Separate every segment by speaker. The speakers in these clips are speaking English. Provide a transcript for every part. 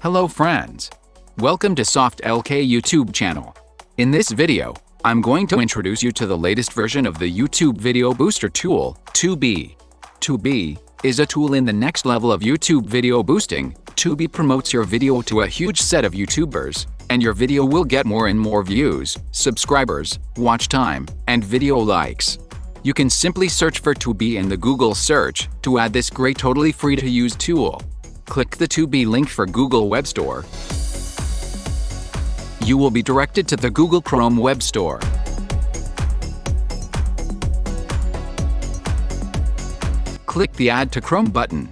Speaker 1: Hello friends! Welcome to Soft LK YouTube channel. In this video, I'm going to introduce you to the latest version of the YouTube video booster tool, tuBee. tuBee is a tool in the next level of YouTube video boosting. tuBee promotes your video to a huge set of YouTubers, and your video will get more and more views, subscribers, watch time, and video likes. You can simply search for tuBee in the Google search to add this great totally free to use tool. Click the tuBee link for Google Web Store. You will be directed to the Google Chrome Web Store. Click the Add to Chrome button.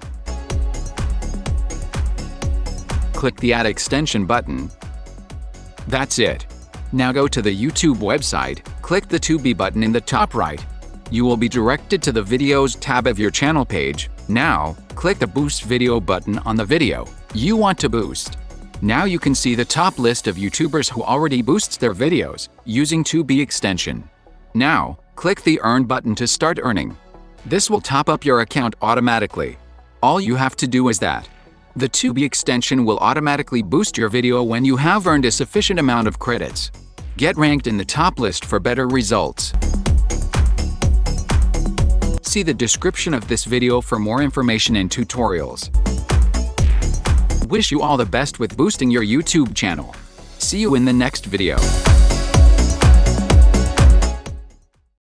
Speaker 1: Click the Add Extension button. That's it. Now go to the YouTube website, click the tuBee button in the top right. You will be directed to the Videos tab of your channel page. Now, click the Boost Video button on the video you want to boost. Now you can see the top list of YouTubers who already boosts their videos using tuBee extension. Now, click the Earn button to start earning. This will top up your account automatically. All you have to do is that. The tuBee extension will automatically boost your video when you have earned a sufficient amount of credits. Get ranked in the top list for better results. See the description of this video for more information and tutorials. Wish you all the best with boosting your YouTube channel. See you in the next video.